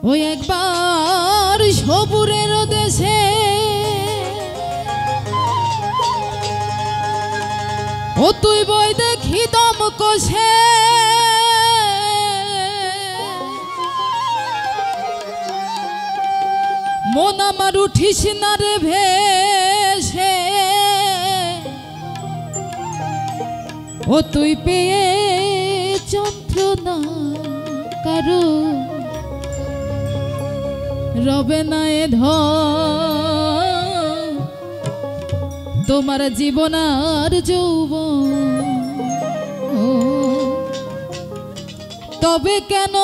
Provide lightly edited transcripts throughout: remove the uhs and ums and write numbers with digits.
ওই একবার সবুরের দেশে ও তুই বই দেখি দম কষে মন আমার উঠিস না রে ভেসে ও তুই পেয়ে যন্ত্রণা কারো রবে না এ ধন তোমার জীবন আর যৌবন তবে কেন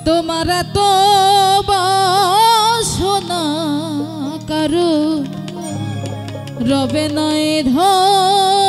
তোমার এত বাসনা কারো রবে না এ ধন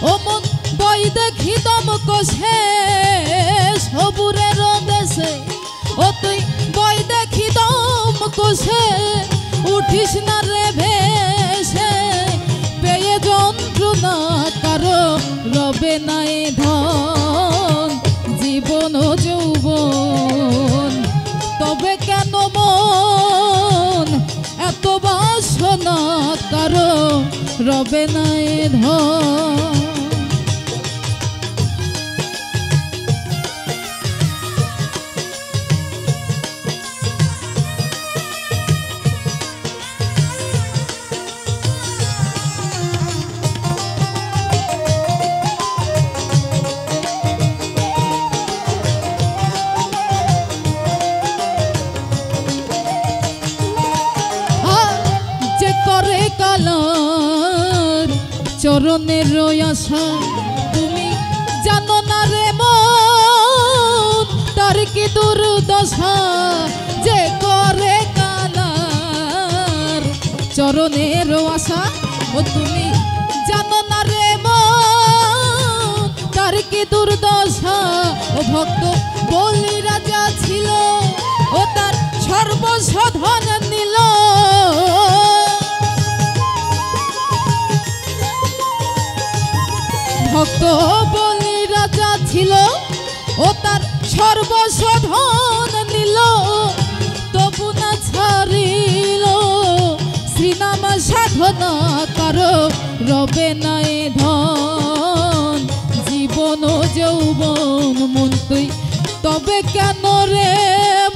ও মন বই দেখি দম কষে সবুরের দেশে ও তুই বই দেখি দম কষে উঠিস না রে ভেসে পেয়ে যন্ত্রণা কারো রবে না এ ধন জীবন ও যৌবন তবে কেন মন এত বাসনা কারো রবে না এ ধন যে করে কালার চরণের আশা তুমি জানো না রে মন তার কি দুর্দশা যে করে কালার চরণের আশা ও তুমি জানো না রে মন তার কি দুর্দশা ও ভক্ত বলি রাজা ছিল ও তার সর্বস্ব ধন নিল ভক্ত বলি রাজা ছিল ও তার সর্বস্ব ধন নিল তবু না ছাড়িল শ্রীনাম সাধনা কারো রবে না এ ধন জীবন ও যৌবন মন তুই তবে কেন রে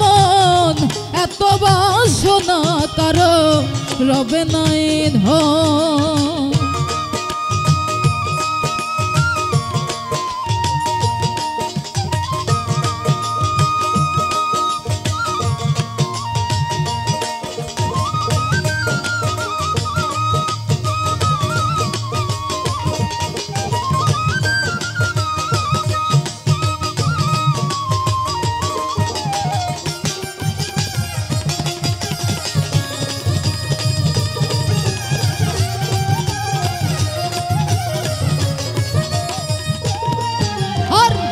মন এত বাসনা কারো রবে না এ ধন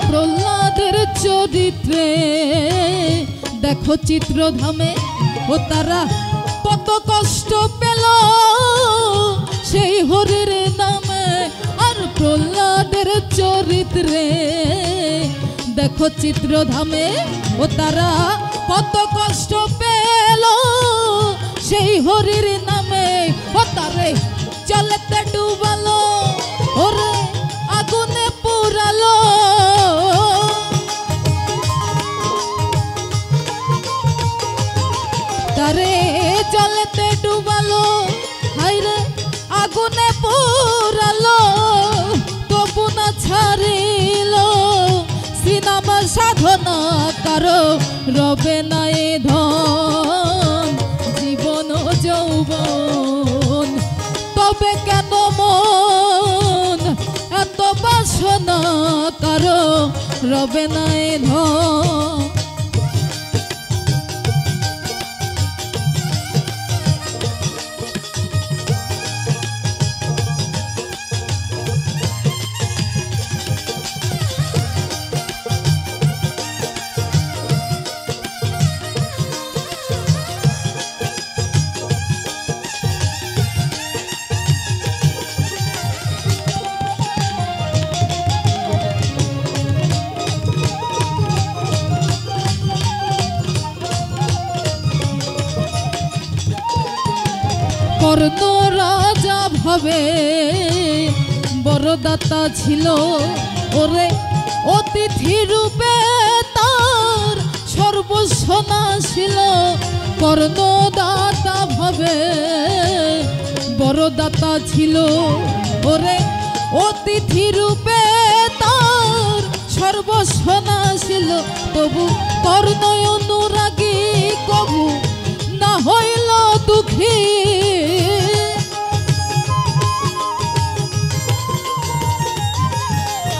প্রহ্লাদের চরিত্রে দেখো চিত্রধামে ও তারা কত কষ্ট পেল সেই হরির নামে আর প্রহ্লাদের চরিত্রে দেখো চিত্রধামে ও তারা কত কষ্ট পেল সেই হরির নামে ও তারে জলেতে ডুবালো ওরে আগুনে পুরালো তারে জলেতে ডুবালো হায়রে বাসনা কারো রবে না এ ধন জীবন ও যৌবন। তবে কেন মন এত বাসনা কারো রবে না এ ধন। কর্ণ রাজা ভাবে বড়দাতা ছিল ওরে অতিথি রূপে তার সর্বস্ব নাছিল। কর্ণ দাতা ভাবে বড়দাতা ছিল ওরে অতিথি রূপে তার সর্বস্ব নাছিল। তবু কর্ণ অনুরাগী কবু না হইল দুঃখী।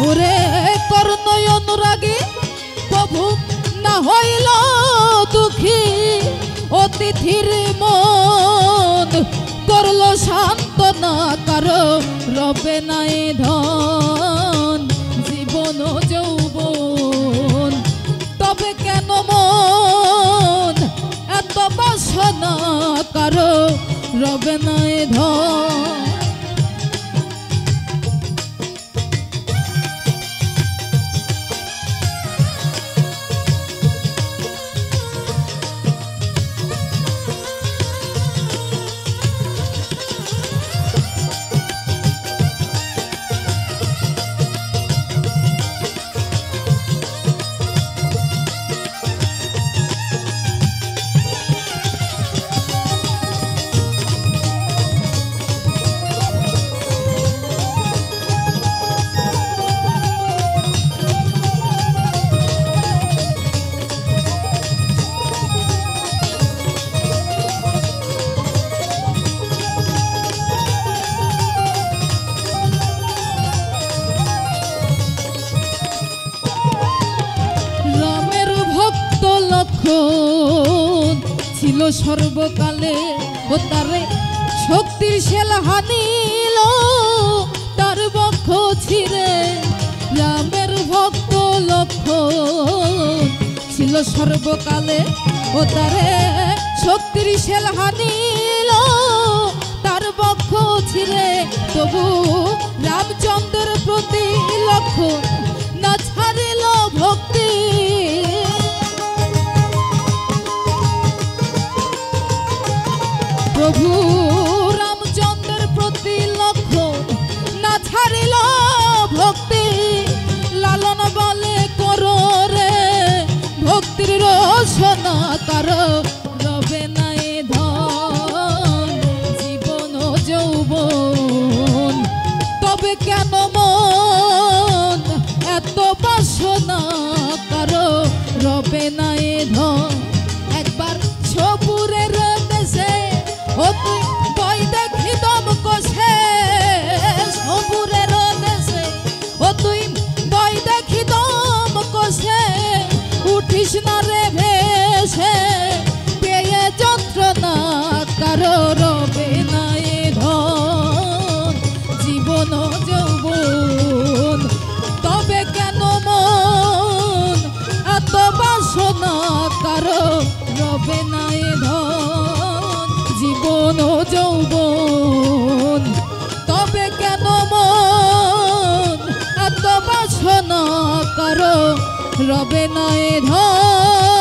ওরে কর্ণ অনুরাগী প্রভু না হইল দুঃখী। অতিথির মন করল সান্ত্বনা কারো রবে না এ ধন জীবন ও যৌবন। তবে কেন মন এত বাসনা কারো রবে না এ ধন। ছিল সর্বকালে ও তারে শক্তির শেল হানিল তার বক্ষ ছিঁড়ে। রামের ভক্ত লক্ষণ ছিল সর্বকালে ও তারে শক্তির শেল হানিল তার বক্ষ ছিঁড়ে। তবু রামচন্দ্রের প্রতি লক্ষণ না ছাড়িল ভক্তি। প্রভু রামচন্দ্রের প্রতি লক্ষণ না ছাড়িল ভক্তি। লালন বলে করো রে ভক্তির রসনা কারো রবে না এ ধন জীবন ও যৌবন। তবে কেন মন এত বাসনা কারো রবে না এ ধন। একবার সপুরের দেশে ও তুই বই দেখি দম কষে। সপুরের দেশে ও তুই বই দেখি দম কষে। উঠিস না রে ভেসে পেয়ে যন্ত্রণা কারো রবে না এ ধন জীবন ও যৌবন। তবে কেন মন এত বাসনা কারো রবে না এ ধন জীবন ও যৌবন। তবে কেন মন এত বাসনা কারো রবে না এ ধন।